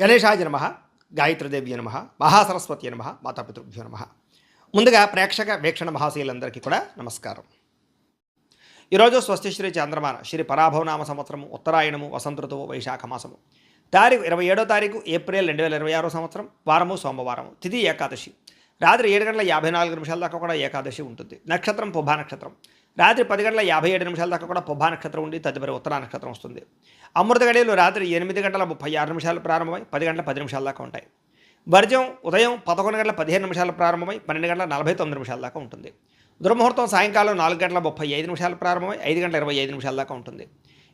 గణేశాయ నమః, గాయత్రీదేవ్య నమః, మహాసరస్వతి నమః, మాతాపితృభ్యో నమః. ముందుగా ప్రేక్షక వీక్షణ మహాశీలందరికీ కూడా నమస్కారం. ఈరోజు స్వస్తి శ్రీ చంద్రమాన శ్రీ పరాభవనామ సంవత్సరము ఉత్తరాయణము వసంత ఋతువు వైశాఖ మాసము తారీఖు 27 ఏప్రిల్ 2026 సంవత్సరం వారము సోమవారము తిథి ఏకాదశి రాత్రి 7:54 దాకా కూడా ఏకాదశి ఉంటుంది. నక్షత్రం పుబ్బా నక్షత్రం రాత్రి 10:57 దాకా కూడా పుబ్బా నక్షత్రం ఉండి తదుపరి ఉత్తరా నక్షత్రం వస్తుంది. అమృత గడియలు రాత్రి 8:36 ప్రారంభమై 10:10 దాకా ఉంటాయి. వర్జం ఉదయం 11:15 ప్రారంభమై 12:49 దాకా ఉంటుంది. దుర్ముహూర్తం సాయంకాలం 4:35 ప్రారంభమై 5:25 దాకా ఉంటుంది.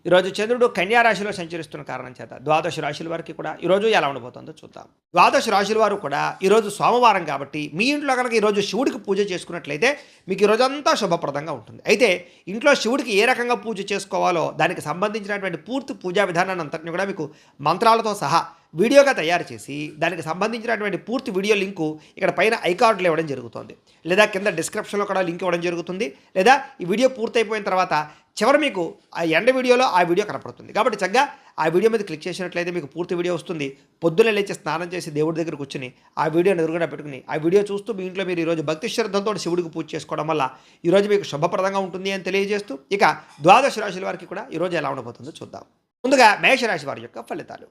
ఈరోజు చంద్రుడు కన్యా రాశిలో సంచరిస్తున్న కారణం చేత ద్వాదశ రాశుల వారికి కూడా ఈరోజు ఎలా ఉండబోతుందో చూద్దాం. ద్వాదశ రాశుల వారు కూడా ఈరోజు సోమవారం కాబట్టి మీ ఇంట్లో కనుక ఈరోజు శివుడికి పూజ చేసుకున్నట్లయితే మీకు ఈరోజంతా శుభప్రదంగా ఉంటుంది. అయితే ఇంట్లో శివుడికి ఏ రకంగా పూజ చేసుకోవాలో దానికి సంబంధించినటువంటి పూర్తి పూజా విధానాన్ని అంతటిని కూడా మీకు మంత్రాలతో సహా వీడియోగా తయారు చేసి దానికి సంబంధించినటువంటి పూర్తి వీడియో లింకు ఇక్కడ పైన ఐకార్డులో ఇవ్వడం జరుగుతుంది, లేదా కింద డిస్క్రిప్షన్లో కూడా లింక్ ఇవ్వడం జరుగుతుంది, లేదా ఈ వీడియో పూర్తయిపోయిన తర్వాత చివరి మీకు ఆ ఎండ వీడియోలో ఆ వీడియో కనపడుతుంది. కాబట్టి చక్కగా ఆ వీడియో మీద క్లిక్ చేసినట్లయితే మీకు పూర్తి వీడియో వస్తుంది. పొద్దున్నే లేచి స్నానం చేసి దేవుడి దగ్గర కూర్చుని ఆ వీడియోని ఎదురుగా పెట్టుకుని ఆ వీడియో చూస్తూ మీ ఇంట్లో మీరు ఈరోజు భక్తి శ్రద్ధలతో శివుడికి పూజ చేసుకోవడం వల్ల ఈరోజు మీకు శుభప్రదంగా ఉంటుంది అని తెలియజేస్తూ ఇక ద్వాదశ రాశుల వారికి కూడా ఈరోజు ఎలా ఉండబోతుందో చూద్దాం. ముందుగా మేషరాశి వారి యొక్క ఫలితాలు.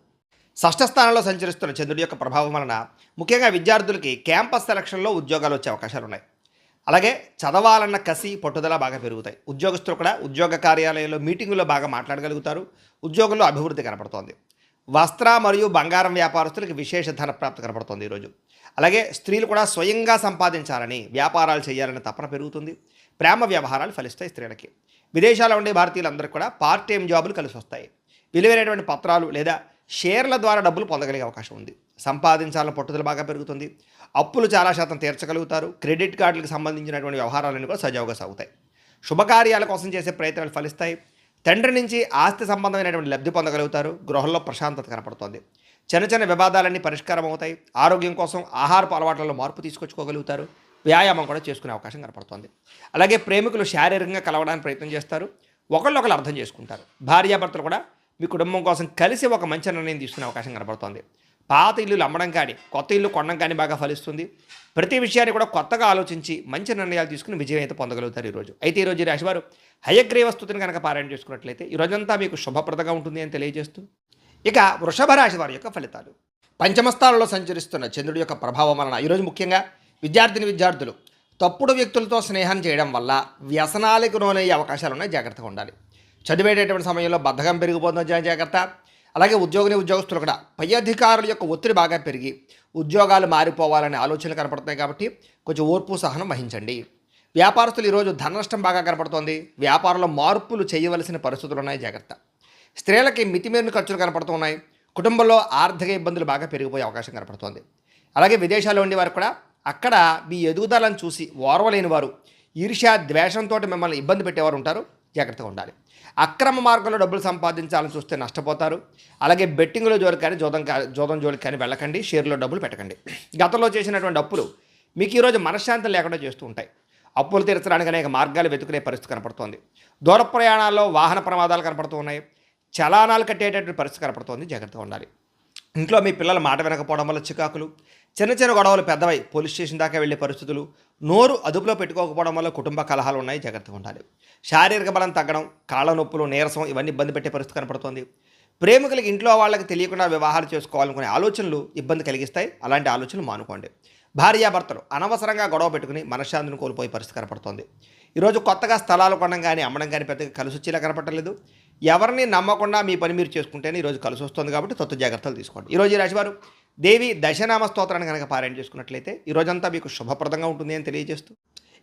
షష్ఠ స్థానంలో సంచరిస్తున్న చంద్రుడి యొక్క ప్రభావం వలన ముఖ్యంగా విద్యార్థులకి క్యాంపస్ సెలక్షన్లో ఉద్యోగాలు వచ్చే అవకాశాలు ఉన్నాయి. అలాగే చదవాలన్న కసి పట్టుదల బాగా పెరుగుతాయి. ఉద్యోగస్తులు కూడా ఉద్యోగ కార్యాలయంలో మీటింగుల్లో బాగా మాట్లాడగలుగుతారు. ఉద్యోగంలో అభివృద్ధి కనపడుతోంది. వస్త్ర మరియు బంగారం వ్యాపారస్తులకి విశేష ధన ప్రాప్తి కనపడుతోంది ఈరోజు. అలాగే స్త్రీలు కూడా స్వయంగా సంపాదించాలని వ్యాపారాలు చేయాలని తపన పెరుగుతుంది. ప్రేమ వ్యవహారాలు ఫలిస్తాయి స్త్రీలకి. విదేశాల్లో ఉండే భారతీయులందరికీ కూడా పార్ట్ టైం జాబులు కలిసి వస్తాయి. విలువైనటువంటి పత్రాలు లేదా షేర్ల ద్వారా డబ్బులు పొందగలిగే అవకాశం ఉంది. సంపాదించాలన్న పట్టుదల బాగా పెరుగుతుంది. అప్పులు చాలా శాతం తీర్చగలుగుతారు. క్రెడిట్ కార్డులకు సంబంధించినటువంటి వ్యవహారాలన్నీ కూడా సజావుగా సాగుతాయి. శుభకార్యాల కోసం చేసే ప్రయత్నాలు ఫలిస్తాయి. తండ్రి నుంచి ఆస్తి సంబంధమైనటువంటి లబ్ధి పొందగలుగుతారు. గృహంలో ప్రశాంతత కనపడుతుంది. చిన్న చిన్న వివాదాలన్నీ పరిష్కారం అవుతాయి. ఆరోగ్యం కోసం ఆహారపు అలవాట్లలో మార్పు తీసుకొచ్చుకోగలుగుతారు. వ్యాయామం కూడా చేసుకునే అవకాశం కనపడుతుంది. అలాగే ప్రేమికులు శారీరకంగా కలవడానికి ప్రయత్నం చేస్తారు. ఒకళ్ళొకరు అర్థం చేసుకుంటారు. భార్యాభర్తలు కూడా మీ కుటుంబం కోసం కలిసి ఒక మంచి నిర్ణయం తీసుకునే అవకాశం కనపడుతోంది. పాత ఇల్లులు అమ్మడం కానీ కొత్త ఇల్లు కొనడం కానీ బాగా ఫలిస్తుంది. ప్రతి విషయాన్ని కూడా కొత్తగా ఆలోచించి మంచి నిర్ణయాలు తీసుకుని విజయం అయితే పొందగలుగుతారు ఈరోజు. అయితే ఈరోజు ఈ రాశివారు హయగ్రీవ స్తుతిని కనుక పారాయణ చేసుకున్నట్లయితే ఈరోజంతా మీకు శుభప్రదంగా ఉంటుంది అని తెలియజేస్తూ ఇక వృషభ రాశి వారి యొక్క ఫలితాలు. పంచమస్థానంలో సంచరిస్తున్న చంద్రుడి యొక్క ప్రభావం వలన ఈరోజు ముఖ్యంగా విద్యార్థులు తప్పుడు వ్యక్తులతో స్నేహం చేయడం వల్ల వ్యసనాలకు లోనయ్యే అవకాశాలు ఉన్నాయి. జాగ్రత్తగా ఉండాలి. చదివేటటువంటి సమయంలో బద్ధకం పెరిగిపోతున్న జాగ్రత్త. అలాగే ఉద్యోగస్తులు కూడా పై అధికారుల యొక్క ఒత్తిడి బాగా పెరిగి ఉద్యోగాలు మారిపోవాలనే ఆలోచనలు కనపడుతున్నాయి. కాబట్టి కొంచెం ఓర్పు సహనం వహించండి. వ్యాపారస్తులు ఈరోజు ధన నష్టం బాగా కనపడుతోంది. వ్యాపారంలో మార్పులు చేయవలసిన పరిస్థితులు ఉన్నాయి. జాగ్రత్త. స్త్రీలకి మితిమీరిన ఖర్చులు కనపడుతున్నాయి. కుటుంబంలో ఆర్థిక ఇబ్బందులు బాగా పెరిగిపోయే అవకాశం కనపడుతోంది. అలాగే విదేశాల్లో ఉండేవారు కూడా అక్కడ మీ ఎదుగుదలను చూసి ఓర్వలేని వారు ఈర్ష్య ద్వేషంతో మిమ్మల్ని ఇబ్బంది పెట్టేవారు ఉంటారు. జాగ్రత్తగా ఉండాలి. అక్రమ మార్గంలో డబ్బులు సంపాదించాలని చూస్తే నష్టపోతారు. అలాగే బెట్టింగ్లో జోలికి కానీ జోదం జోలికి కానీ వెళ్ళకండి. షేర్లో డబ్బులు పెట్టకండి. గతంలో చేసినటువంటి అప్పులు మీకు ఈరోజు మనశ్శాంతి లేకుండా చేస్తూ ఉంటాయి. అప్పులు తీర్చడానికి అనేక మార్గాలు వెతుకునే పరిస్థితి కనపడుతోంది. దూర ప్రయాణాల్లో వాహన ప్రమాదాలు కనపడుతూ ఉన్నాయి. చలానాలు కట్టేటటువంటి పరిస్థితి కనపడుతోంది. జాగ్రత్తగా ఉండాలి. ఇంట్లో మీ పిల్లల మాట వినకపోవడం వల్ల చికాకులు, చిన్న చిన్న గొడవలు పెద్దవై పోలీస్ స్టేషన్ దాకా వెళ్ళే పరిస్థితులు, నోరు అదుపులో పెట్టుకోకపోవడం వల్ల కుటుంబ కలహాలు ఉన్నాయి. జాగ్రత్తగా ఉండాలి. శారీరక బలం తగ్గడం, కాళ్ళ నొప్పులు, నీరసం ఇవన్నీ ఇబ్బంది పెట్టే పరిస్థితి కనపడుతోంది. ప్రేమికులకి ఇంట్లో వాళ్ళకి తెలియకుండా వివాహాలు చేసుకోవాలనుకునే ఆలోచనలు ఇబ్బంది కలిగిస్తాయి. అలాంటి ఆలోచనలు మానుకోండి. భార్యాభర్తలు అనవసరంగా గొడవ పెట్టుకుని మనశ్శాంతిని కోల్పోయే పరిస్థితి కనపడుతోంది. ఈరోజు కొత్తగా స్థలాలు కొనడం కానీ అమ్మడం కానీ పెద్దగా కలిసి వచ్చేలా కనపడలేదు. ఎవరిని నమ్మకుండా మీ పని మీరు చేసుకుంటేనే ఈరోజు కలిసి వస్తుంది. కాబట్టి తొత్తు జాగ్రత్తలు తీసుకోండి. ఈరోజు ఈ రాశివారు దేవి దశనామ స్తోత్రాన్ని కనుక పారాయణ చేసుకున్నట్లయితే ఈరోజంతా మీకు శుభప్రదంగా ఉంటుంది అని తెలియజేస్తూ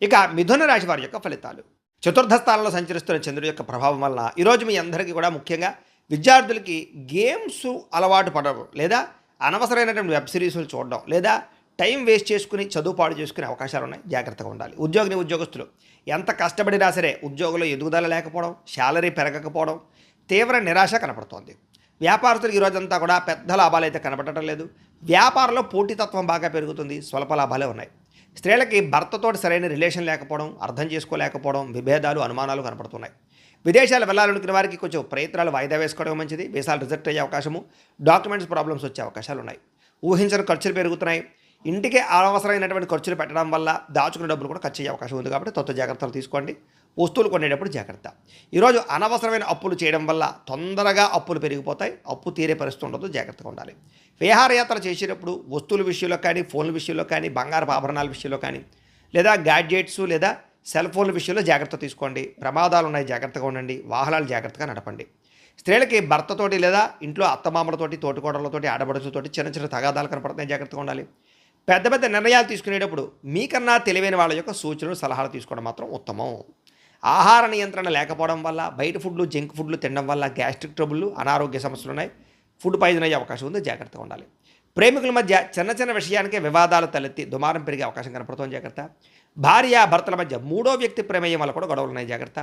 ఇక మిథున రాశి వారి యొక్క ఫలితాలు. చతుర్థ స్థానంలో సంచరిస్తున్న చంద్రుడి యొక్క ప్రభావం వలన ఈరోజు మీ అందరికీ కూడా ముఖ్యంగా విద్యార్థులకి గేమ్స్ అలవాటు పడడం, లేదా అనవసరమైనటువంటి వెబ్ సిరీస్లు చూడడం, లేదా టైం వేస్ట్ చేసుకుని చదువు పాడు చేసుకునే అవకాశాలు ఉన్నాయి. జాగ్రత్తగా ఉండాలి. ఉద్యోగస్తులు ఎంత కష్టపడినా సరే ఉద్యోగంలో ఎదుగుదల లేకపోవడం, శాలరీ పెరగకపోవడం, తీవ్ర నిరాశ కనపడుతోంది. వ్యాపారస్తులకు ఈరోజంతా కూడా పెద్ద లాభాలు అయితే కనపడటం లేదు. వ్యాపారంలో పోటీతత్వం బాగా పెరుగుతుంది. స్వల్ప లాభాలే ఉన్నాయి. స్త్రీలకి భర్తతో సరైన రిలేషన్ లేకపోవడం, అర్థం చేసుకోలేకపోవడం, విభేదాలు, అనుమానాలు కనపడుతున్నాయి. విదేశాలు వెళ్ళాలనుకునే వారికి కొంచెం ప్రయత్నాలు వాయిదా వేసుకోవడం మంచిది. వీసాలు రిజెక్ట్ అయ్యే అవకాశము, డాక్యుమెంట్స్ ప్రాబ్లమ్స్ వచ్చే అవకాశాలు ఉన్నాయి. ఊహించని ఖర్చులు పెరుగుతున్నాయి. ఇంటికి అనవసరమైనటువంటి ఖర్చులు పెట్టడం వల్ల దాచుకున్న డబ్బులు కూడా ఖర్చు అయ్యే అవకాశం ఉంది కాబట్టి జాగ్రత్తలు తీసుకోండి. వస్తువులు కొనేటప్పుడు జాగ్రత్త. ఈరోజు అనవసరమైన అప్పులు చేయడం వల్ల తొందరగా అప్పులు పెరిగిపోతాయి. అప్పు తీరే పరిస్థితి ఉండదు, జాగ్రత్తగా ఉండాలి. విహారయాత్ర చేసేటప్పుడు వస్తువుల విషయంలో కానీ, ఫోన్ల విషయంలో కానీ, బంగారపు ఆభరణాల విషయంలో కానీ, లేదా గ్యాడ్జెట్స్ లేదా సెల్ ఫోన్ల విషయంలో జాగ్రత్త తీసుకోండి. ప్రమాదాలు ఉన్నాయి, జాగ్రత్తగా ఉండండి. వాహనాలు జాగ్రత్తగా నడపండి. స్త్రీలకి భర్తతోటి లేదా ఇంట్లో అత్తమామలతోటి, తోటికోడళ్ళతోటి, ఆడబడుచుతోటి చిన్న చిన్న తగాదాలు కనపడుతున్నాయి, జాగ్రత్తగా ఉండాలి. పెద్ద పెద్ద నిర్ణయాలు తీసుకునేటప్పుడు మీకన్నా తెలివైన వాళ్ళ యొక్క సూచనలు, సలహాలు తీసుకోవడం మాత్రం ఉత్తమం. ఆహార నియంత్రణ లేకపోవడం వల్ల, బయట ఫుడ్లు, జంక్ ఫుడ్లు తినడం వల్ల గ్యాస్ట్రిక్ ట్రబుల్, అనారోగ్య సమస్యలు ఉన్నాయి. ఫుడ్ పాయిజన్ అయ్యే అవకాశం ఉంది, జాగ్రత్తగా ఉండాలి. ప్రేమికుల మధ్య చిన్న చిన్న విషయానికే వివాదాలు తలెత్తి దుమారం పెరిగే అవకాశం కనపడుతుంది, జాగ్రత్త. భార్య భర్తల మధ్య మూడో వ్యక్తి ప్రమేయం వల్ల కూడా గొడవలు ఉన్నాయి, జాగ్రత్త.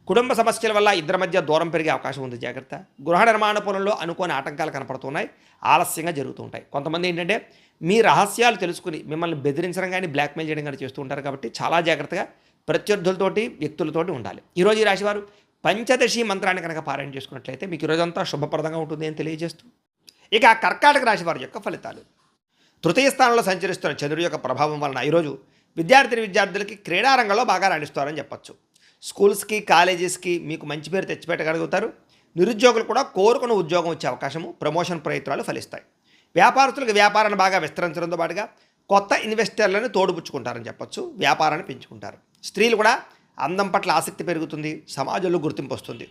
కుటుంబ సమస్యల వల్ల ఇద్దరి మధ్య దూరం పెరిగే అవకాశం ఉంది, జాగ్రత్త. గృహ నిర్మాణ పనుల్లో అనుకోని ఆటంకాలు కనపడుతున్నాయి, ఆలస్యంగా జరుగుతూ ఉంటాయి. కొంతమంది ఏంటంటే మీ రహస్యాలు తెలుసుకుని మిమ్మల్ని బెదిరించడం కానీ, బ్లాక్మెయిల్ చేయడం కానీ చేస్తూ ఉంటారు కాబట్టి చాలా జాగ్రత్తగా ప్రత్యర్థులతోటి, వ్యక్తులతోటి ఉండాలి. ఈరోజు ఈ రాశివారు పంచదశి మంత్రాన్ని కనుక పారాయణ చేసుకున్నట్లయితే మీకు ఈరోజంతా శుభప్రదంగా ఉంటుంది అని తెలియజేస్తూ, ఇక కర్కాటక రాశి వారి యొక్క ఫలితాలు. తృతీయ స్థానంలో సంచరిస్తున్న చంద్రుడి యొక్క ప్రభావం వలన ఈరోజు విద్యార్థులకి క్రీడారంగంలో బాగా రాణిస్తారని చెప్పచ్చు. స్కూల్స్కి, కాలేజెస్కి మీకు మంచి పేరు తెచ్చిపెట్టగలుగుతారు. నిరుద్యోగులు కూడా కోరుకున్న ఉద్యోగం వచ్చే అవకాశము, ప్రమోషన్ ప్రయత్నాలు ఫలిస్తాయి. వ్యాపారస్తులకు వ్యాపారాన్ని బాగా విస్తరించడంతో పాటుగా కొత్త ఇన్వెస్టర్లను తోడుపుచ్చుకుంటారని చెప్పచ్చు. వ్యాపారాన్ని పెంచుకుంటారు. స్త్రీలు కూడా అందం పట్ల ఆసక్తి పెరుగుతుంది, సమాజంలో గుర్తింపు వస్తుంది.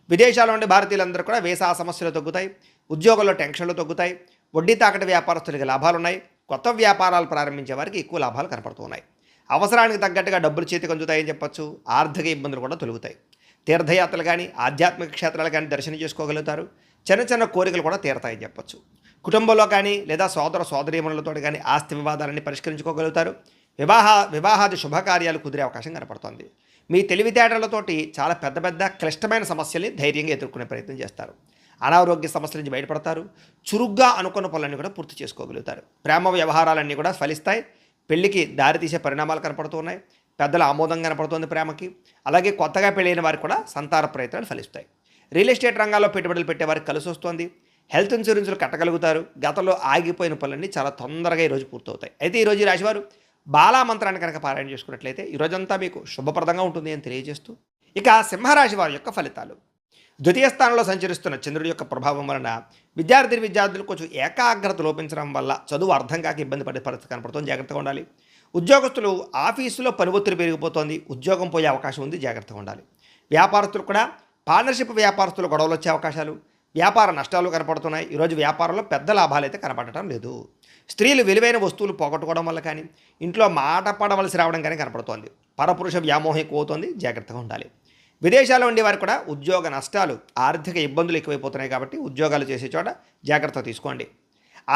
విదేశాల నుండి భారతీయులందరూ కూడా వీసా సమస్యలు తగ్గుతాయి, ఉద్యోగంలో టెన్షన్లు తగ్గుతాయి. వడ్డీ తాకటి వ్యాపారస్తులకి లాభాలు ఉన్నాయి. కొత్త వ్యాపారాలు ప్రారంభించే వారికి ఎక్కువ లాభాలు కనపడుతున్నాయి. అవసరానికి తగ్గట్టుగా డబ్బులు చేతికి అందుతాయని చెప్పచ్చు. ఆర్థిక ఇబ్బందులు కూడా తొలుగుతాయి. తీర్థయాత్రలు కానీ, ఆధ్యాత్మిక క్షేత్రాలు కానీ దర్శనం చేసుకోగలుగుతారు. చిన్న చిన్న కోరికలు కూడా తీరతాయని చెప్పచ్చు. కుటుంబంలో కానీ లేదా సోదర సోదరీమణులతో కానీ ఆస్తి వివాదాలన్నీ పరిష్కరించుకోగలుగుతారు. వివాహాది శుభకార్యాలు కుదిరే అవకాశం కనపడుతోంది. మీ తెలివితేటలతోటి చాలా పెద్ద పెద్ద క్లిష్టమైన సమస్యల్ని ధైర్యంగా ఎదుర్కొనే ప్రయత్నం చేస్తారు. అనారోగ్య సమస్యల నుంచి బయటపడతారు. చురుగ్గా అనుకున్న పనులన్నీ కూడా పూర్తి చేసుకోగలుగుతారు. ప్రేమ వ్యవహారాలన్నీ కూడా ఫలిస్తాయి. పెళ్లికి దారితీసే పరిణామాలు కనపడుతున్నాయి. పెద్దల ఆమోదం కనపడుతుంది ప్రేమకి. అలాగే కొత్తగా పెళ్ళైన వారికి కూడా సంతాన ప్రయత్నాలు ఫలిస్తాయి. రియల్ ఎస్టేట్ రంగాల్లో పెట్టుబడులు పెట్టే వారికి కలిసి వస్తుంది. హెల్త్ ఇన్సూరెన్స్లు కట్టగలుగుతారు. గతంలో ఆగిపోయిన పనులన్నీ చాలా తొందరగా ఈరోజు పూర్తవుతాయి. అయితే ఈరోజు ఈ రాశివారు బాలా మంత్రాన్ని కనుక పారాయణ చేసుకున్నట్లయితే ఈరోజంతా మీకు శుభప్రదంగా ఉంటుంది అని తెలియజేస్తూ, ఇక సింహరాశి వారి యొక్క ఫలితాలు. ద్వితీయ స్థానంలో సంచరిస్తున్న చంద్రుడి యొక్క ప్రభావం వలన విద్యార్థులు కొంచెం ఏకాగ్రత లోపించడం వల్ల చదువు అర్థం కాక ఇబ్బంది పడే పరిస్థితి కనపడుతుంది, జాగ్రత్తగా ఉండాలి. ఉద్యోగస్తులు ఆఫీసులో పని ఒత్తిడి పెరిగిపోతుంది, ఉద్యోగం పోయే అవకాశం ఉంది, జాగ్రత్తగా ఉండాలి. వ్యాపారస్తులు కూడా పార్ట్నర్షిప్ వ్యాపారస్తులు గొడవలు వచ్చే అవకాశాలు, వ్యాపార నష్టాలు కనపడుతున్నాయి. ఈరోజు వ్యాపారంలో పెద్ద లాభాలు అయితే కనపడటం లేదు. స్త్రీలు విలువైన వస్తువులు పోగొట్టుకోవడం వల్ల కానీ, ఇంట్లో మాట పడవలసి రావడం కానీ కనపడుతోంది. పరపురుష వ్యామోహం ఎక్కువ అవుతుంది, జాగ్రత్తగా ఉండాలి. విదేశాల్లో ఉండే వారు కూడా ఉద్యోగ నష్టాలు, ఆర్థిక ఇబ్బందులు ఎక్కువైపోతున్నాయి కాబట్టి ఉద్యోగాలు చేసే చోట జాగ్రత్త తీసుకోండి.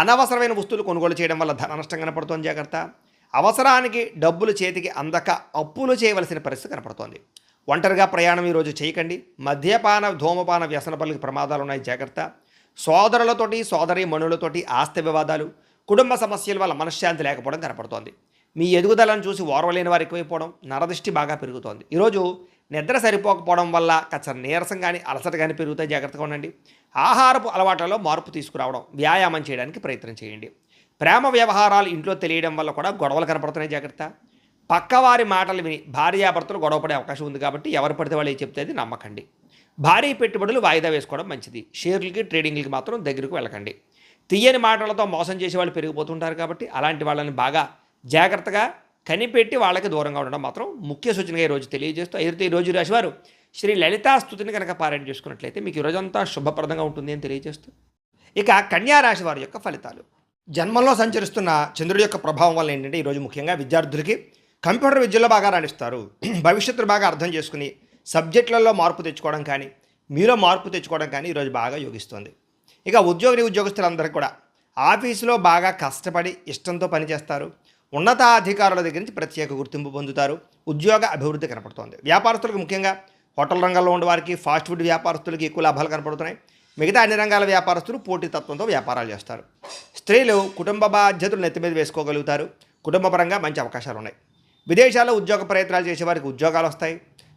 అనవసరమైన వస్తువులు కొనుగోలు చేయడం వల్ల ధన నష్టం కనపడుతోంది, జాగ్రత్త. అవసరానికి డబ్బులు చేతికి అందక అప్పులు చేయవలసిన పరిస్థితి కనపడుతోంది. ఒంటరిగా ప్రయాణం ఈరోజు చేయకండి. మద్యపాన, ధూమపాన వ్యసన పనులకు ప్రమాదాలు ఉన్నాయి, జాగ్రత్త. సోదరులతోటి, సోదరీ మణులతోటి ఆస్తి వివాదాలు, కుటుంబ సమస్యల వల్ల మనశ్శాంతి లేకపోవడం కనపడుతోంది. మీ ఎదుగుదలను చూసి ఓర్వలేని వారు ఎక్కువైపోవడం, నరదృష్టి బాగా పెరుగుతోంది. ఈరోజు నిద్ర సరిపోకపోవడం వల్ల కాస్త నీరసం కానీ, అలసట కానీ పెరుగుతాయి, జాగ్రత్తగా ఉండండి. ఆహారపు అలవాట్లలో మార్పు తీసుకురావడం, వ్యాయామం చేయడానికి ప్రయత్నం చేయండి. ప్రేమ వ్యవహారాలు ఇంట్లో తెలియడం వల్ల కూడా గొడవలు కనపడుతున్నాయి, జాగ్రత్త. పక్కవారి మాటలు విని భార్యాభర్తలు గొడవపడే అవకాశం ఉంది కాబట్టి ఎవరు పడితే వాళ్ళు చెప్తే అది నమ్మకండి. భారీ పెట్టుబడులు వాయిదా వేసుకోవడం మంచిది. షేర్లకి, ట్రేడింగ్లకి మాత్రం దగ్గరకు వెళ్ళకండి. తీయని మాటలతో మోసం చేసే వాళ్ళు పెరిగిపోతుంటారు కాబట్టి అలాంటి వాళ్ళని బాగా జాగ్రత్తగా కనిపెట్టి వాళ్ళకి దూరంగా ఉండడం మాత్రం ముఖ్య సూచనగా ఈరోజు తెలియజేస్తూ, అయితే ఈరోజు రాశివారు శ్రీ లలితా స్తుతిని కనుక పారాయణ చేసుకున్నట్లయితే మీకు ఈరోజంతా శుభప్రదంగా ఉంటుంది అని తెలియజేస్తూ, ఇక కన్యా రాశి వారి యొక్క ఫలితాలు. జన్మంలో సంచరిస్తున్న చంద్రుడి యొక్క ప్రభావం వల్ల ఏంటంటే ఈరోజు ముఖ్యంగా విద్యార్థులకి కంప్యూటర్ విద్యలో బాగా రాణిస్తారు. భవిష్యత్తును బాగా అర్థం చేసుకుని సబ్జెక్టులలో మార్పు తెచ్చుకోవడం కానీ, మీలో మార్పు తెచ్చుకోవడం కానీ ఈరోజు బాగా యోగిస్తుంది. ఇక ఉద్యోగస్తులందరికీ కూడా ఆఫీసులో బాగా కష్టపడి ఇష్టంతో పనిచేస్తారు. ఉన్నతాధికారుల దగ్గర నుంచి ప్రత్యేక గుర్తింపు పొందుతారు. ఉద్యోగ అభివృద్ధి కనపడుతోంది. వ్యాపారస్తులకు ముఖ్యంగా హోటల్ రంగంలో ఉండే వారికి, ఫాస్ట్ ఫుడ్ వ్యాపారస్తులకి ఎక్కువ లాభాలు కనపడుతున్నాయి. మిగతా అన్ని రంగాల వ్యాపారస్తులు పోటీతత్వంతో వ్యాపారాలు చేస్తారు. స్త్రీలు కుటుంబ బాధ్యతలు నెత్తి మీద వేసుకోగలుగుతారు. కుటుంబపరంగా మంచి అవకాశాలు ఉన్నాయి. విదేశాల్లో ఉద్యోగ ప్రయత్నాలు చేసే వారికి ఉద్యోగాలు వస్తాయి.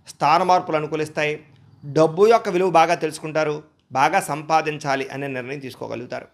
స్థాన మార్పులు అనుకూలిస్తాయి. డబ్బు యొక్క విలువ బాగా తెలుసుకుంటారు, బాగా సంపాదించాలి అనే నిర్ణయం తీసుకోగలుగుతారు.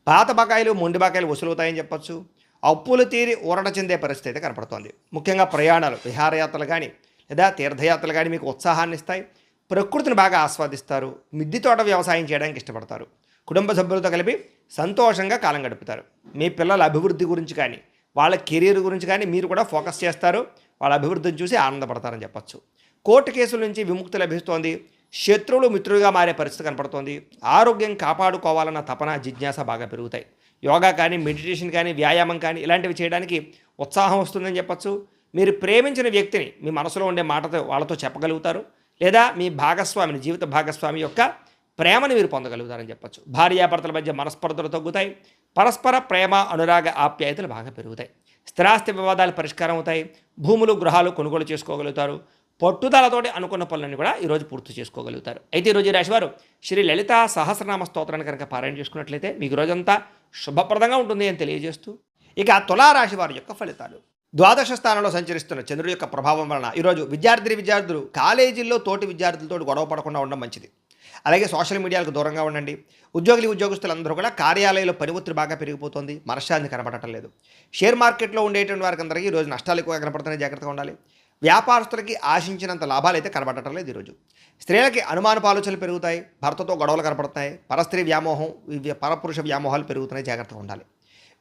పాత బకాయిలు మొండి బకాయిలు వసూలవుతాయని చెప్పొచ్చు. అప్పులు తీరి ఊరట చెందే పరిస్థితి అయితే కనపడుతోంది. ముఖ్యంగా ప్రయాణాలు, విహారయాత్రలు కానీ లేదా తీర్థయాత్రలు కానీ మీకు ఉత్సాహాన్ని ఇస్తాయి. ప్రకృతిని బాగా ఆస్వాదిస్తారు. మిద్దె తోట వ్యవసాయం చేయడానికి ఇష్టపడతారు. కుటుంబ సభ్యులతో కలిపి సంతోషంగా కాలం గడుపుతారు. మీ పిల్లల అభివృద్ధి గురించి కానీ వాళ్ళ కెరీర్ గురించి కానీ మీరు కూడా ఫోకస్ చేస్తారు. వాళ్ళ అభివృద్ధిని చూసి ఆనందపడతారని చెప్పొచ్చు. కోర్టు కేసుల నుంచి విముక్తి లభిస్తోంది. శత్రువులు మిత్రులుగా మారే పరిస్థితి కనపడుతోంది. ఆరోగ్యం కాపాడుకోవాలన్న తపన, జిజ్ఞాస బాగా పెరుగుతాయి. యోగా కానీ, మెడిటేషన్ కానీ, వ్యాయామం కానీ ఇలాంటివి చేయడానికి ఉత్సాహం వస్తుందని చెప్పొచ్చు. మీరు ప్రేమించిన వ్యక్తిని మీ మనసులో ఉండే మాటతో వాళ్ళతో చెప్పగలుగుతారు. లేదా మీ భాగస్వామిని, జీవిత భాగస్వామి యొక్క ప్రేమను మీరు పొందగలుగుతారని చెప్పొచ్చు. భార్యాభర్తల మధ్య మనస్పర్ధలు తగ్గుతాయి. పరస్పర ప్రేమ, అనురాగ, ఆప్యాయతలు బాగా పెరుగుతాయి. స్థిరాస్తి వివాదాలు పరిష్కారం అవుతాయి. భూములు, గృహాలు కొనుగోలు చేసుకోగలుగుతారు. పట్టుదలతోటి అనుకున్న పనులను కూడా ఈరోజు పూర్తి చేసుకోగలుగుతారు. అయితే ఈరోజు ఈ రాశివారు శ్రీ లలిత సహస్రనామ స్తోత్రాన్ని కనుక పారాయణ చేసుకున్నట్లయితే మీకు రోజంతా శుభప్రదంగా ఉంటుంది అని తెలియజేస్తూ, ఇక తులారాశి వారి యొక్క ఫలితాలు. ద్వాదశ స్థానంలో సంచరిస్తున్న చంద్రుడి యొక్క ప్రభావం వలన ఈరోజు విద్యార్థులు కాలేజీల్లో తోటి విద్యార్థులతో గొడవ పడకుండా ఉండడం మంచిది. అలాగే సోషల్ మీడియాలకు దూరంగా ఉండండి. ఉద్యోగస్తులందరూ కూడా కార్యాలయంలో పని ఒత్తిడి బాగా పెరిగిపోతుంది. మనశ్శాంతి కనపడటం లేదు. షేర్ మార్కెట్లో ఉండేటువంటి వారికి అందరికీ ఈరోజు నష్టాలు ఎక్కువగా కనపడుతున్నాయి. జాగ్రత్తగా ఉండాలి. వ్యాపారస్తులకి ఆశించినంత లాభాలు అయితే కనబడటం లేదు ఈరోజు. స్త్రీలకి అనుమానపు ఆలోచనలు పెరుగుతాయి. భర్తతో గొడవలు కనపడుతున్నాయి. పరస్త్రీ వ్యామోహం, పరపురుష వ్యామోహాలు పెరుగుతున్నాయి. జాగ్రత్తగా ఉండాలి.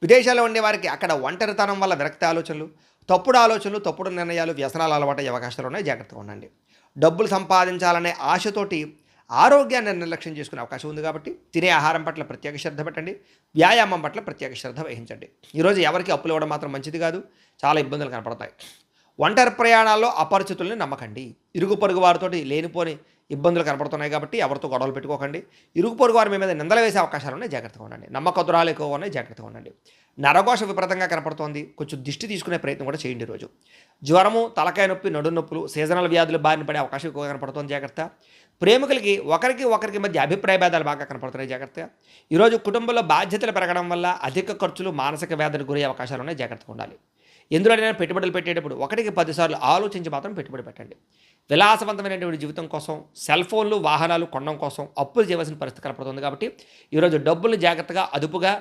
విదేశాల్లో ఉండే వారికి అక్కడ ఒంటరితనం వల్ల విరక్తి ఆలోచనలు, తప్పుడు నిర్ణయాలు, వ్యసనాలు అలవాటయ్యే అవకాశాలు ఉన్నాయి. జాగ్రత్తగా ఉండండి. డబ్బులు సంపాదించాలనే ఆశతోటి ఆరోగ్యాన్ని నిర్లక్ష్యం చేసుకునే అవకాశం ఉంది కాబట్టి తినే ఆహారం పట్ల ప్రత్యేక శ్రద్ధ పెట్టండి. వ్యాయామం పట్ల ప్రత్యేక శ్రద్ధ వహించండి. ఈరోజు ఎవరికి అప్పులు ఇవ్వడం మాత్రం మంచిది కాదు. చాలా ఇబ్బందులు కనపడతాయి. ఒంటరి ప్రయాణాల్లో అపరిచితుల్ని నమ్మకండి. ఇరుగు పొరుగు వారితోటి లేనిపోని ఇబ్బందులు కనపడుతున్నాయి కాబట్టి ఎవరితో గొడవలు పెట్టుకోకండి. ఇరుగు పొరుగు వారి మీద నిందలు వేసే అవకాశాలు ఉన్నాయి. జాగ్రత్తగా ఉండండి. నమ్మకద్రాలు ఎక్కువగా ఉన్నాయి. జాగ్రత్తగా ఉండండి. నరఘోష విపరీతంగా కనపడుతోంది. కొంచెం దిష్టి తీసుకునే ప్రయత్నం కూడా చేయండి. ఈరోజు జ్వరము, తలకాయ నొప్పి, నడుము నొప్పులు, సీజనల్ వ్యాధులు బారిన పడే అవకాశం ఎక్కువగా కనపడుతోంది. జాగ్రత్త. ప్రేమికులకి ఒకరికి మధ్య అభిప్రాయ భేదాలు బాగా కనపడుతున్నాయి. జాగ్రత్త. ఈరోజు కుటుంబంలో బాధ్యతలు పెరగడం వల్ల అధిక ఖర్చులు, మానసిక వ్యాధులకు గురయ్యే అవకాశాలు ఉన్నాయి. జాగ్రత్తగా ఉండాలి. ఎందులోనైనా పెట్టుబడులు పెట్టేటప్పుడు 1-10 సార్లు ఆలోచించి మాత్రం పెట్టుబడి పెట్టండి. విలాసవంతమైనటువంటి జీవితం కోసం, సెల్ ఫోన్లు, వాహనాలు కొనడం కోసం అప్పులు చేయవలసిన పరిస్థితి కనపడుతుంది కాబట్టి ఈరోజు డబ్బులు జాగ్రత్తగా అదుపుగా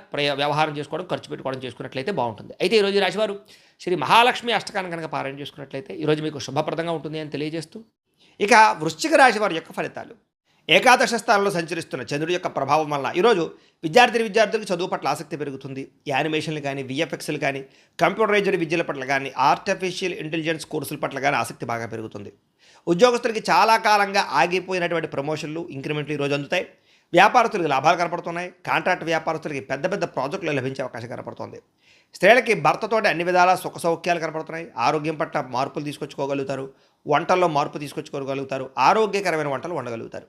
వ్యవహారం చేసుకోవడం, ఖర్చు పెట్టుకోవడం చేసుకున్నట్లయితే బాగుంటుంది. అయితే ఈరోజు రాశివారు శ్రీ మహాలక్ష్మి అష్టకాన్ని కనుక పారాయణ చేసుకున్నట్లయితే ఈరోజు మీకు శుభప్రదంగా ఉంటుంది అని తెలియజేస్తూ, ఇక వృశ్చిక రాశి వారి యొక్క ఫలితాలు. ఏకాదశ స్థానంలో సంచరిస్తున్న చంద్రుడి యొక్క ప్రభావం వల్ల ఈరోజు విద్యార్థులకు చదువు పట్ల ఆసక్తి పెరుగుతుంది. యానిమేషన్లు కానీ, విఎఫ్ఎక్స్లు కానీ, కంప్యూటరైజ్డ్ విద్యల పట్ల కానీ, ఆర్టిఫిషియల్ ఇంటెలిజెన్స్ కోర్సుల పట్ల కానీ ఆసక్తి బాగా పెరుగుతుంది. ఉద్యోగస్తులకి చాలా కాలంగా ఆగిపోయినటువంటి ప్రమోషన్లు, ఇంక్రిమెంట్లు ఈరోజు అందుతాయి. వ్యాపారస్తులకు లాభాలు కనపడుతున్నాయి. కాంట్రాక్ట్ వ్యాపారస్తులకి పెద్ద ప్రాజెక్టులు లభించే అవకాశం కనపడుతుంది. స్త్రీలకి భర్తతోటి అన్ని విధాల సుఖ సౌఖ్యాలు కనపడుతున్నాయి. ఆరోగ్యం పట్ల మార్పులు తీసుకొచ్చుకోగలుగుతారు. వంటల్లో మార్పు తీసుకొచ్చుకోగలుగుతారు. ఆరోగ్యకరమైన వంటలు వండగలుగుతారు.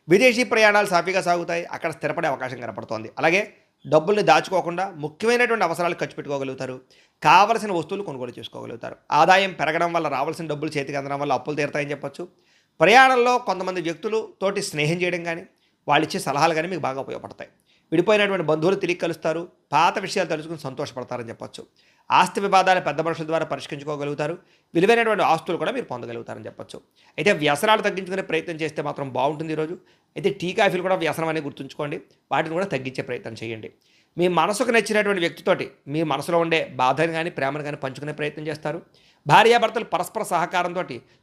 విదేశీ ప్రయాణాలు సాఫీగా సాగుతాయి. అక్కడ స్థిరపడే అవకాశం కనపడుతోంది. అలాగే డబ్బుల్ని దాచుకోకుండా ముఖ్యమైనటువంటి అవసరాలు ఖర్చు పెట్టుకోగలుగుతారు. కావలసిన వస్తువులు కొనుగోలు చేసుకోగలుగుతారు. ఆదాయం పెరగడం వల్ల, రావాల్సిన డబ్బులు చేతికి అందడం వల్ల అప్పులు తీరుతాయని చెప్పొచ్చు. ప్రయాణంలో కొంతమంది వ్యక్తులు తోటి స్నేహం చేయడం కానీ, వాళ్ళు ఇచ్చే సలహాలు కానీ మీకు బాగా ఉపయోగపడతాయి. విడిపోయినటువంటి బంధువులు తిరిగి కలుస్తారు. పాత విషయాలు తలుచుకుని సంతోషపడతారని చెప్పొచ్చు. ఆస్తి వివాదాలు పెద్ద మనుషుల ద్వారా పరిష్కరించుకోగలుగుతారు. విలువైనటువంటి ఆస్తులు కూడా మీరు పొందగలుగుతారని చెప్పొచ్చు. అయితే వ్యసనాలు తగ్గించుకునే ప్రయత్నం చేస్తే మాత్రం బాగుంటుంది ఈరోజు. అయితే టీ, కాఫీలు కూడా వ్యసనం అనేది గుర్తుంచుకోండి. వాటిని కూడా తగ్గించే ప్రయత్నం చేయండి. మీ మనసుకు నచ్చినటువంటి వ్యక్తితోటి మీ మనసులో ఉండే బాధను కానీ, ప్రేమను కానీ పంచుకునే ప్రయత్నం చేస్తారు. భార్యాభర్తలు పరస్పర సహకారంతో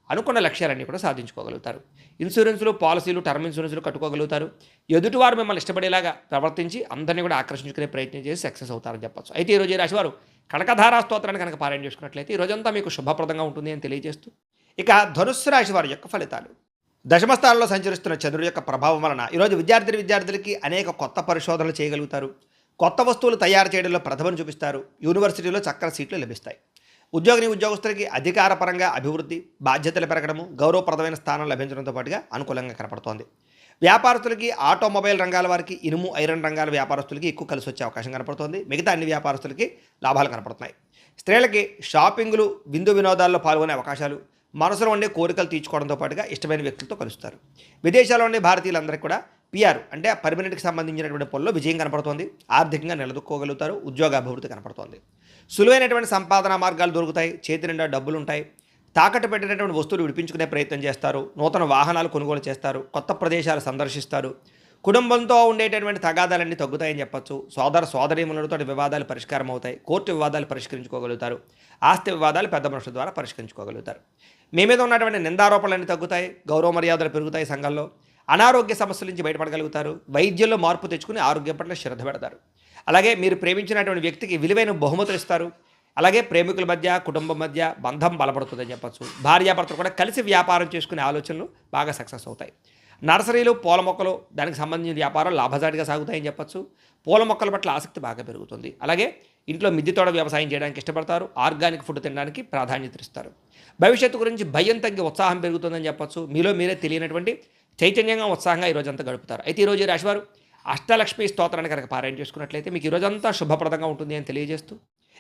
అనుకున్న లక్ష్యాలన్నీ కూడా సాధించుకోగలుగుతారు. ఇన్సూరెన్సులు, పాలసీలు, టర్మ్ ఇన్సూరెన్సులు కట్టుకోగలుగుతారు. ఎదుటివారు మిమ్మల్ని ఇష్టపడేలాగా ప్రవర్తించి అందరినీ కూడా ఆకర్షించుకునే ప్రయత్నం చేసి సక్సెస్ అవుతారని చెప్పచ్చు. అయితే ఈరోజు ఈ రాశివారు కనకధారా స్తోత్రాన్ని కనుక పారాయణ చేసుకున్నట్లయితే ఈ రోజంతా మీకు శుభప్రదంగా ఉంటుంది అని తెలియజేస్తూ, ఇక ధనుస్సు రాశి వారి యొక్క ఫలితాలు. దశమస్థానంలో సంచరిస్తున్న చంద్రుడి యొక్క ప్రభావం వలన ఈరోజు విద్యార్థులకి అనేక కొత్త పరిశోధనలు చేయగలుగుతారు. కొత్త వస్తువులు తయారు చేయడంలో ప్రతిభను చూపిస్తారు. యూనివర్సిటీలో చక్కని సీట్లు లభిస్తాయి. ఉద్యోగస్తులకి అధికారపరంగా అభివృద్ధి, బాధ్యతలు పెరగడము, గౌరవప్రదమైన స్థానం లభించడంతో పాటుగా అనుకూలంగా కనపడుతోంది. వ్యాపారస్తులకి, ఆటోమొబైల్ రంగాల వారికి, ఇనుము, ఐరన్ రంగాల వ్యాపారస్తులకి ఎక్కువ కలిసి వచ్చే అవకాశం కనపడుతోంది. మిగతా అన్ని వ్యాపారస్తులకి లాభాలు కనపడుతున్నాయి. స్త్రీలకి షాపింగ్లు, విందు వినోదాల్లో పాల్గొనే అవకాశాలు, మనసులో ఉండే కోరికలు తీర్చుకోవడంతో పాటుగా ఇష్టమైన వ్యక్తులతో కలుస్తారు. విదేశాల్లో ఉండే భారతీయులందరికీ కూడా పిఆర్ అంటే పర్మనెంట్కి సంబంధించినటువంటి పనుల్లో విజయం కనపడుతోంది. ఆర్థికంగా నిలదొక్కోగలుగుతారు. ఉద్యోగ అభివృద్ధి కనపడుతోంది. సులువైనటువంటి సంపాదన మార్గాలు దొరుకుతాయి. చేతి నిండా డబ్బులు ఉంటాయి. తాకట్టు పెట్టినటువంటి వస్తువులు విడిపించుకునే ప్రయత్నం చేస్తారు, నూతన వాహనాలు కొనుగోలు చేస్తారు, కొత్త ప్రదేశాలు సందర్శిస్తారు, కుటుంబంతో ఉండేటటువంటి తగాదాలన్నీ తగ్గుతాయని చెప్పొచ్చు. సోదర సోదరీమణులతో వివాదాలు పరిష్కారం అవుతాయి, కోర్టు వివాదాలు పరిష్కరించుకోగలుగుతారు, ఆస్తి వివాదాలు పెద్ద మనుషుల ద్వారా పరిష్కరించుకోగలుగుతారు. మీ మీద ఉన్నటువంటి నిందారోపణలన్నీ తగ్గుతాయి, గౌరవ మర్యాదలు పెరుగుతాయి, సంఘంలో అనారోగ్య సమస్యల నుంచి బయటపడగలుగుతారు, వైద్యంలో మార్పు తెచ్చుకుని ఆరోగ్యం పట్ల శ్రద్ధ పెడతారు. అలాగే మీరు ప్రేమించినటువంటి వ్యక్తికి విలువైన బహుమతులు ఇస్తారు. అలాగే ప్రేమికుల మధ్య కుటుంబం మధ్య బంధం బలపడుతుందని చెప్పచ్చు. భార్యాభర్తలు కూడా కలిసి వ్యాపారం చేసుకునే ఆలోచనలు బాగా సక్సెస్ అవుతాయి. నర్సరీలు, పూల మొక్కలు, దానికి సంబంధించిన వ్యాపారం లాభసాటిగా సాగుతాయని చెప్పచ్చు. పూల మొక్కల పట్ల ఆసక్తి బాగా పెరుగుతుంది. అలాగే ఇంట్లో మిద్దె తోట వ్యవసాయం చేయడానికి ఇష్టపడతారు, ఆర్గానిక్ ఫుడ్ తినడానికి ప్రాధాన్యత ఇస్తారు. భవిష్యత్తు గురించి భయం తగ్గి ఉత్సాహం పెరుగుతుందని చెప్పచ్చు. మీలో మీరే తెలియనటువంటి చైతన్యంగా ఉత్సాహంగా ఈరోజంతా గడుపుతారు. అయితే ఈరోజు ఈ రాశివారు అష్టలక్ష్మి స్తోత్రాన్ని కనుక పారాయణ చేసుకున్నట్లయితే మీకు ఈరోజంతా శుభప్రదంగా ఉంటుంది అని తెలియజేస్తూ,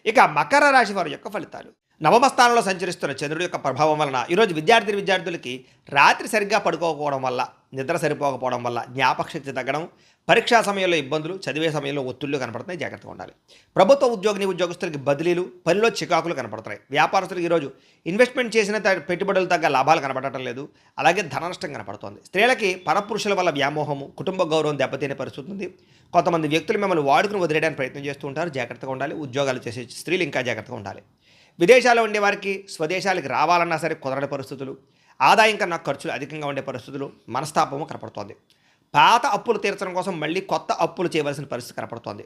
ఇక మకర రాశి వారి యొక్క ఫలితాలు. నవమ స్థానంలో సంచరిస్తున్న చంద్రుడి యొక్క ప్రభావం వలన ఈరోజు విద్యార్థులకి రాత్రి సరిగ్గా పడుకోకపోవడం వల్ల, నిద్ర సరిపోకపోవడం వల్ల జ్ఞాపకశక్తి తగ్గడం, పరీక్షా సమయంలో ఇబ్బందులు, చదివే సమయంలో ఒత్తిళ్లు కనపడుతున్నాయి, జాగ్రత్తగా ఉండాలి. ప్రభుత్వ ఉద్యోగస్తులకి బదిలీలు, పనిలో చికాకులు కనపడుతున్నాయి. వ్యాపారస్తులకు ఈరోజు ఇన్వెస్ట్మెంట్ చేసిన పెట్టుబడులు తగ్గ లాభాలు కనపడటం లేదు, అలాగే ధన నష్టం కనపడుతోంది. స్త్రీలకి పరపురుషుల వల్ల వ్యామోహము, కుటుంబ గౌరవం దెబ్బతినే పరిస్థితి ఉంది. కొంతమంది వ్యక్తులు మిమ్మల్ని వాడుకుని వదిలేయడానికి ప్రయత్నం చేస్తూ ఉంటారు, జాగ్రత్తగా ఉండాలి. ఉద్యోగాలు చేసే స్త్రీలు ఇంకా జాగ్రత్తగా ఉండాలి. విదేశాల్లో ఉండేవారికి స్వదేశాలకు రావాలన్నా సరే కుదరని పరిస్థితులు, ఆదాయం కన్నా ఖర్చులు అధికంగా ఉండే పరిస్థితులు, మనస్తాపము కనపడుతోంది. పాత అప్పులు తీర్చడం కోసం మళ్ళీ కొత్త అప్పులు చేయవలసిన పరిస్థితి కనపడుతోంది.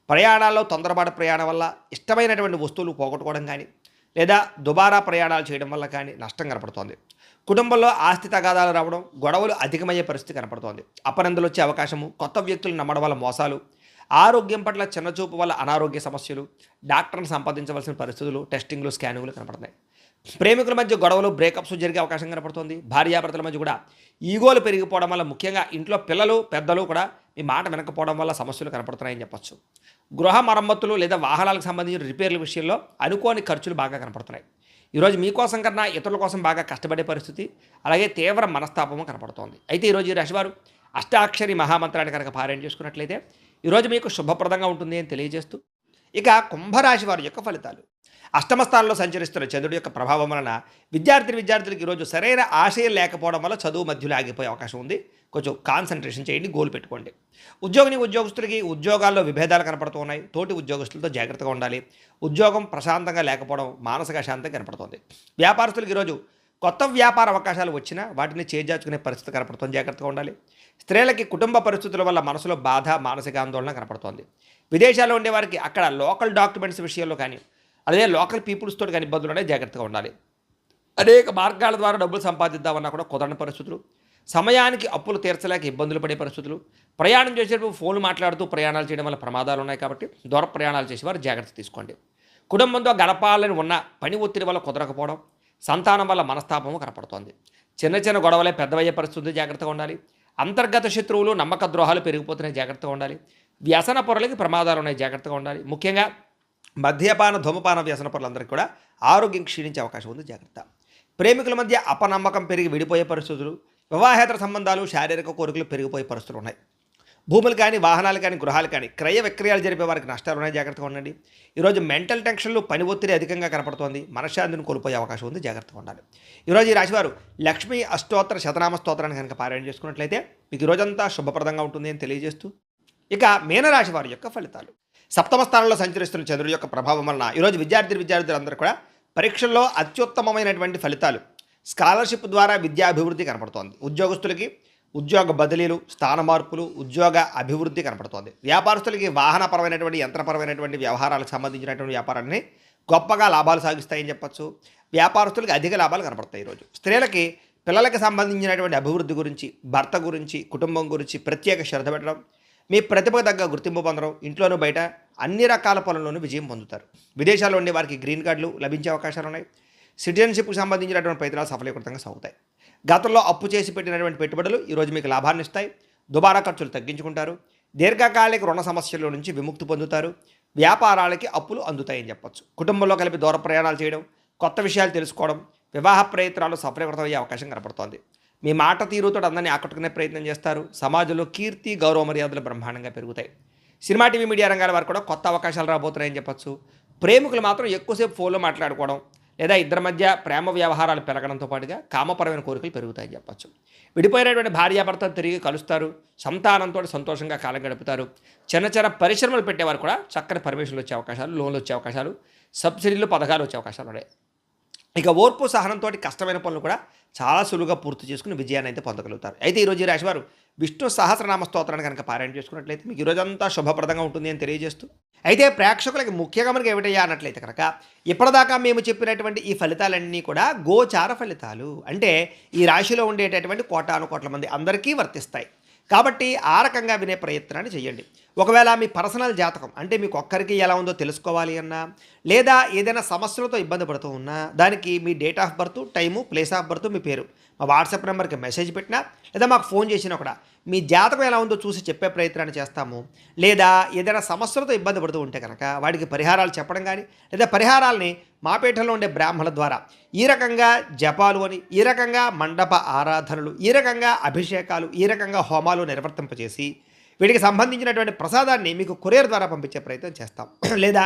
ప్రయాణాల్లో తొందరపాటు ప్రయాణం వల్ల ఇష్టమైనటువంటి వస్తువులు పోగొట్టుకోవడం కానీ, లేదా దుబారా ప్రయాణాలు చేయడం వల్ల కానీ నష్టం కనపడుతోంది. కుటుంబంలో ఆస్తి తగాదాలు రావడం, గొడవలు అధికమయ్యే పరిస్థితి కనపడుతోంది. అపనందులు వచ్చే అవకాశము, కొత్త వ్యక్తులను నమ్మడం వల్ల మోసాలు, ఆరోగ్యం పట్ల చిన్నచూపు వల్ల అనారోగ్య సమస్యలు, డాక్టర్ని సంపాదించవలసిన పరిస్థితులు, టెస్టింగ్లు, స్కానింగ్లు కనపడుతున్నాయి. ప్రేమికుల మధ్య గొడవలు, బ్రేకప్స్ జరిగే అవకాశం కనపడుతుంది. భార్యాభర్తల మధ్య కూడా ఈగోలు పెరిగిపోవడం వల్ల, ముఖ్యంగా ఇంట్లో పిల్లలు పెద్దలు కూడా మీ మాట వినకపోవడం వల్ల సమస్యలు కనపడుతున్నాయని చెప్పచ్చు. గృహ మరమ్మతులు లేదా వాహనాలకు సంబంధించిన రిపేర్ల విషయంలో అనుకోని ఖర్చులు బాగా కనపడుతున్నాయి. ఈరోజు మీకోసం కన్నా ఇతరుల కోసం బాగా కష్టపడే పరిస్థితి, అలాగే తీవ్ర మనస్తాపము కనపడుతోంది. అయితే ఈరోజు ఈ రాశివారు అష్టాక్షరి మహామంత్రాన్ని కనుక పారాయణ చేసుకున్నట్లయితే ఈరోజు మీకు శుభప్రదంగా ఉంటుంది అని తెలియజేస్తూ, ఇక కుంభరాశి వారి యొక్క ఫలితాలు. అష్టమ స్థానంలో సంచరిస్తున్న చంద్రుడి యొక్క ప్రభావం వలన విద్యార్థులకు ఈరోజు సరైన ఆశయం లేకపోవడం వల్ల చదువు మధ్యలో ఆగిపోయే అవకాశం ఉంది. కొంచెం కాన్సన్ట్రేషన్ చేయండి, గోల్ పెట్టుకోండి. ఉద్యోగస్తులకి ఉద్యోగాల్లో విభేదాలు కనపడుతూ ఉన్నాయి. తోటి ఉద్యోగస్తులతో జాగ్రత్తగా ఉండాలి. ఉద్యోగం ప్రశాంతంగా లేకపోవడం, మానసిక అశాంతి కనపడుతుంది. వ్యాపారస్తులకు ఈరోజు కొత్త వ్యాపార అవకాశాలు వచ్చినా వాటిని చేజార్చుకునే పరిస్థితి కనపడుతుంది, జాగ్రత్తగా ఉండాలి. స్త్రీలకి కుటుంబ పరిస్థితుల వల్ల మనసులో బాధ, మానసిక ఆందోళన కనపడుతోంది. విదేశాల్లో ఉండేవారికి అక్కడ లోకల్ డాక్యుమెంట్స్ విషయంలో కానీ, అదే లోకల్ పీపుల్స్ తోటి కానీ ఇబ్బందులు ఉన్నాయి, జాగ్రత్తగా ఉండాలి. అనేక మార్గాల ద్వారా డబ్బులు సంపాదిద్దామన్నా కూడా కుదరని పరిస్థితులు, సమయానికి అప్పులు తీర్చలేక ఇబ్బందులు పడే పరిస్థితులు, ప్రయాణం చేసేటప్పుడు ఫోన్లు మాట్లాడుతూ ప్రయాణాలు చేయడం వల్ల ప్రమాదాలు ఉన్నాయి. కాబట్టి దూర ప్రయాణాలు చేసేవారు జాగ్రత్త తీసుకోండి. కుటుంబంతో గడపాలని ఉన్న పని ఒత్తిడి వల్ల కుదరకపోవడం, సంతానం వల్ల మనస్తాపము కనపడుతోంది. చిన్న గొడవలే పెద్దవయ్యే పరిస్థితి, జాగ్రత్తగా ఉండాలి. అంతర్గత శత్రువులు, నమ్మక ద్రోహాలు పెరిగిపోతున్నాయి, జాగ్రత్తగా ఉండాలి. వ్యసన పొరలకి ప్రమాదాలు ఉన్నాయి, జాగ్రత్తగా ఉండాలి. ముఖ్యంగా మద్యపాన, ధూమపాన వ్యసన పొరలందరికీ కూడా ఆరోగ్యం క్షీణించే అవకాశం ఉంది, జాగ్రత్త. ప్రేమికుల మధ్య అపనమ్మకం పెరిగి విడిపోయే పరిస్థితులు, వివాహేతర సంబంధాలు, శారీరక కోరికలు పెరిగిపోయే పరిస్థితులు ఉన్నాయి. భూములు కానీ, వాహనాలు కానీ, గృహాలు కానీ క్రయ విక్రయాలు జరిపే వారికి నష్టాలు ఉన్నాయి, జాగ్రత్తగా ఉండండి. ఈరోజు మెంటల్ టెన్షన్లు, పని ఒత్తిడి అధికంగా కనపడుతోంది, మనశ్శాంతిని కోల్పోయే అవకాశం ఉంది, జాగ్రత్తగా ఉండాలి. ఈరోజు ఈ రాశివారు లక్ష్మీ అష్టోత్తర శతనామ స్తోత్రాన్ని కనుక పారాయణ చేసుకున్నట్లయితే మీకు ఈరోజంతా శుభప్రదంగా ఉంటుంది అని తెలియజేస్తూ, ఇక మీనరాశి వారి యొక్క ఫలితాలు. సప్తమ స్థానంలో సంచరిస్తున్న చంద్రుడి యొక్క ప్రభావం వలన ఈరోజు విద్యార్థులందరూ కూడా పరీక్షల్లో అత్యుత్తమమైనటువంటి ఫలితాలు, స్కాలర్షిప్ ద్వారా విద్యాభివృద్ధి కనపడుతోంది. ఉద్యోగస్తులకి ఉద్యోగ బదిలీలు, స్థాన మార్పులు, ఉద్యోగ అభివృద్ధి కనపడుతోంది. వ్యాపారస్తులకి వాహనపరమైనటువంటి, యంత్రపరమైనటువంటి వ్యవహారాలకు సంబంధించినటువంటి వ్యాపారాన్ని గొప్పగా లాభాలు సాగిస్తాయని చెప్పచ్చు. వ్యాపారస్తులకి అధిక లాభాలు కనపడతాయి. ఈరోజు స్త్రీలకి పిల్లలకు సంబంధించినటువంటి అభివృద్ధి గురించి, భర్త గురించి, కుటుంబం గురించి ప్రత్యేక శ్రద్ధ పెట్టడం, మీ ప్రతిభకు తగ్గ గుర్తింపు పొందడం, ఇంట్లోనూ బయట అన్ని రకాల పనుల్లోనూ విజయం పొందుతారు. విదేశాల్లో ఉండే వారికి గ్రీన్ కార్డులు లభించే అవకాశాలు ఉన్నాయి. సిటిజన్షిప్కి సంబంధించినటువంటి ప్రయత్నాలు సఫలీకృతంగా సాగుతాయి. గతంలో అప్పు చేసి పెట్టినటువంటి పెట్టుబడులు ఈరోజు మీకు లాభాన్ని ఇస్తాయి. దుబారా ఖర్చులు తగ్గించుకుంటారు. దీర్ఘకాలిక రుణ సమస్యల నుంచి విముక్తి పొందుతారు. వ్యాపారాలకి అప్పులు అందుతాయని చెప్పచ్చు. కుటుంబంలో కలిపి దూర ప్రయాణాలు చేయడం, కొత్త విషయాలు తెలుసుకోవడం, వివాహ ప్రయత్నాలు సఫలీకృతమయ్యే అవకాశం కనపడుతోంది. మీ మాట తీరుతో అందరినీ ఆకట్టుకునే ప్రయత్నం చేస్తారు. సమాజంలో కీర్తి, గౌరవ మర్యాదలు బ్రహ్మాండంగా పెరుగుతాయి. సినిమా, టీవీ, మీడియా రంగాల వారు కూడా కొత్త అవకాశాలు రాబోతున్నాయని చెప్పచ్చు. ప్రేమికులు మాత్రం ఎక్కువసేపు ఫోన్లో మాట్లాడుకోవడం, లేదా ఇద్దరి మధ్య ప్రేమ వ్యవహారాలు పెరగడంతో పాటుగా కామపరమైన కోరికలు పెరుగుతాయని చెప్పచ్చు. విడిపోయినటువంటి భార్యాభర్తలు తిరిగి కలుస్తారు, సంతానంతో సంతోషంగా కాలం గడుపుతారు. చిన్న చిన్న పరిశ్రమలు పెట్టేవారు కూడా చక్కని పర్మిషన్లు వచ్చే అవకాశాలు, లోన్లు వచ్చే అవకాశాలు, సబ్సిడీలు, పథకాలు వచ్చే అవకాశాలు ఉన్నాయి. ఇక ఓర్పు సహనంతో కష్టమైన పనులు కూడా చాలా సులువుగా పూర్తి చేసుకుని విజయాన్ని అయితే పొందగలుగుతారు. అయితే ఈరోజు ఈ రాశివారు విష్ణు సహస్రనామ స్తోత్రాన్ని కనుక పారాయణ చేసుకున్నట్లయితే మీకు ఈరోజంతా శుభప్రదంగా ఉంటుంది అని తెలియజేస్తూ, అయితే ప్రేక్షకులకి ముఖ్యంగా మనకి ఏమిటయ్యా అన్నట్లయితే కనుక ఇప్పటిదాకా మేము చెప్పినటువంటి ఈ ఫలితాలన్నీ కూడా గోచార ఫలితాలు, అంటే ఈ రాశిలో ఉండేటటువంటి కోటాను కోట్ల మంది అందరికీ వర్తిస్తాయి. కాబట్టి ఆ రకంగా వినే ప్రయత్నాన్ని చేయండి. ఒకవేళ మీ పర్సనల్ జాతకం అంటే మీకు ఒక్కరికి ఎలా ఉందో తెలుసుకోవాలి అన్నా, లేదా ఏదైనా సమస్యలతో ఇబ్బంది పడుతూ ఉన్నా, దానికి మీ date of birth, time, place of birth, మీ పేరు మా వాట్సాప్ నెంబర్కి మెసేజ్ పెట్టినా, లేదా మాకు ఫోన్ చేసినా కూడా మీ జాతకం ఎలా ఉందో చూసి చెప్పే ప్రయత్నాన్ని చేస్తాము. లేదా ఏదైనా సమస్యలతో ఇబ్బంది పడుతూ ఉంటే కనుక వాడికి పరిహారాలు చెప్పడం కానీ, లేదా పరిహారాలని మా పీఠంలో ఉండే బ్రాహ్మణుల ద్వారా ఈ రకంగా జపాలు అని, ఈ రకంగా మండప ఆరాధనలు, ఈ రకంగా అభిషేకాలు, ఈ రకంగా హోమాలు నిర్వర్తింపజేసి వీటికి సంబంధించినటువంటి ప్రసాదాన్ని మీకు కొరియర్ ద్వారా పంపించే ప్రయత్నం చేస్తాం. లేదా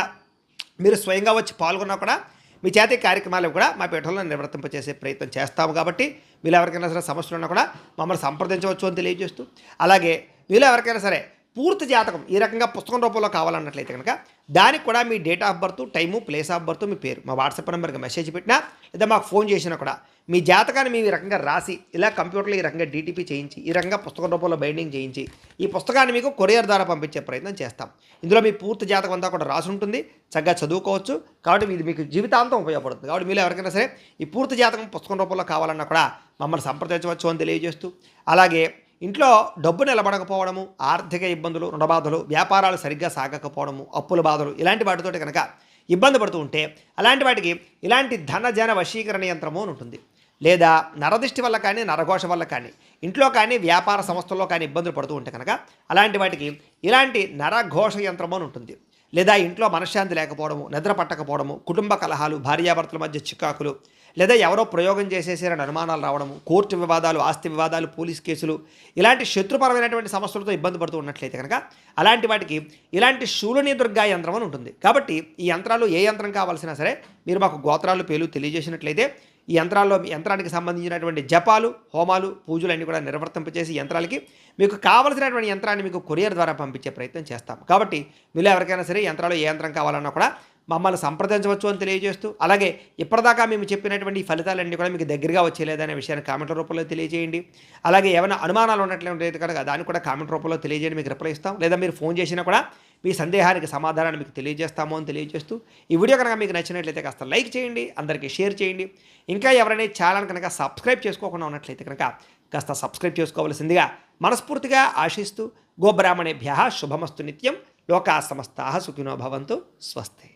మీరు స్వయంగా వచ్చి పాల్గొన్నా కూడా మీ చేతి కార్యక్రమాలు కూడా మా పీఠంలో నిర్వర్తింపజేసే ప్రయత్నం చేస్తాము. కాబట్టి మీరు ఎవరికైనా సరే సమస్యలు ఉన్నా కూడా మమ్మల్ని సంప్రదించవచ్చు అని తెలియజేస్తూ, అలాగే మీరు ఎవరికైనా సరే పూర్తి జాతకం ఈ రకంగా పుస్తకం రూపంలో కావాలన్నట్లయితే కనుక దానికి కూడా మీ date of birth, time, place of birth, మీ పేరు మా వాట్సాప్ నెంబర్కి మెసేజ్ పెట్టినా, లేదా మాకు ఫోన్ చేసినా కూడా మీ జాతకాన్ని మేము ఈ రకంగా రాసి ఇలా కంప్యూటర్లో ఈ రకంగా డీటీపీ చేయించి, ఈ రకంగా పుస్తకం రూపంలో బైండింగ్ చేయించి ఈ పుస్తకాన్ని మీకు కొరియర్ ద్వారా పంపించే ప్రయత్నం చేస్తాం. ఇందులో మీ పూర్తి జాతకం అంతా కూడా రాసి ఉంటుంది, చక్కగా చదువుకోవచ్చు. కాబట్టి ఇది మీకు జీవితాంతం ఉపయోగపడుతుంది. కాబట్టి మీరు ఎవరికైనా సరే ఈ పూర్తి జాతకం పుస్తకం రూపంలో కావాలన్నా కూడా మమ్మల్ని సంప్రదించవచ్చు అని తెలియజేస్తూ, అలాగే ఇంట్లో డబ్బు నిలబడకపోవడము, ఆర్థిక ఇబ్బందులు, రుణబాధలు, వ్యాపారాలు సరిగ్గా సాగకపోవడము, అప్పుల బాధలు, ఇలాంటి వాటితోటి కనుక ఇబ్బంది పడుతూ ఉంటే అలాంటి వాటికి ఇలాంటి ధన వశీకరణ యంత్రము అని ఉంటుంది. లేదా నరదిష్టి వల్ల కానీ, నరఘోష వల్ల కానీ, ఇంట్లో కానీ వ్యాపార సంస్థల్లో కానీ ఇబ్బందులు పడుతూ ఉంటే కనుక అలాంటి వాటికి ఇలాంటి నరఘోష యంత్రము అని ఉంటుంది. లేదా ఇంట్లో మనశ్శాంతి లేకపోవడము, నిద్ర పట్టకపోవడము, కుటుంబ కలహాలు, భార్యాభర్తల మధ్య చికాకులు, లేదా ఎవరో ప్రయోగం చేసేసారని అనుమానాలు రావడము, కోర్టు వివాదాలు, ఆస్తి వివాదాలు, పోలీస్ కేసులు, ఇలాంటి శత్రుపరమైనటువంటి సమస్యలతో ఇబ్బంది పడుతూ ఉన్నట్లయితే కనుక అలాంటి వాటికి ఇలాంటి శూలిని దుర్గా యంత్రం అని ఉంటుంది. కాబట్టి ఈ యంత్రాలు ఏ యంత్రం కావాల్సినా సరే మీరు మాకు గోత్రాలు, పేర్లు తెలియజేసినట్లయితే ఈ యంత్రానికి సంబంధించినటువంటి జపాలు, హోమాలు, పూజలు అన్నీ కూడా నిర్వర్తింపచేసి యంత్రాలకి మీకు కావలసినటువంటి యంత్రాన్ని మీకు కొరియర్ ద్వారా పంపించే ప్రయత్నం చేస్తాం. కాబట్టి మీరు ఎవరికైనా సరే యంత్రాలు ఏ యంత్రం కావాలన్నా కూడా మమ్మల్ని సంప్రదించవచ్చు అని తెలియజేస్తూ, అలాగే ఇప్పటిదాకా మేము చెప్పినటువంటి ఈ ఫలితాలన్నీ కూడా మీకు దగ్గరగా వచ్చేలేదనే విషయాన్ని కామెంట్ రూపంలో తెలియజేయండి. అలాగే ఏమైనా అనుమానాలు ఉన్నట్లయితే కనుక దాన్ని కూడా కామెంట్ రూపంలో తెలియజేయండి, మీకు రిప్లై ఇస్తాం. లేదా మీరు ఫోన్ చేసినా కూడా మీ సందేహానికి సమాధానాన్ని మీకు తెలియజేస్తాము అని తెలియజేస్తూ, ఈ వీడియో కనుక మీకు నచ్చినట్లయితే కాస్త లైక్ చేయండి, అందరికీ షేర్ చేయండి. ఇంకా ఎవరైనా ఛానల్ కనుక సబ్స్క్రైబ్ చేసుకోకుండా ఉన్నట్లయితే కనుక కాస్త సబ్స్క్రైబ్ చేసుకోవాల్సిందిగా మనస్ఫూర్తిగా ఆశిస్తూ, గోబ్రాహ్మణేభ్యః శుభమస్తు నిత్యం, లోకా సమస్తాః సుఖినో భవంతు, స్వస్తి.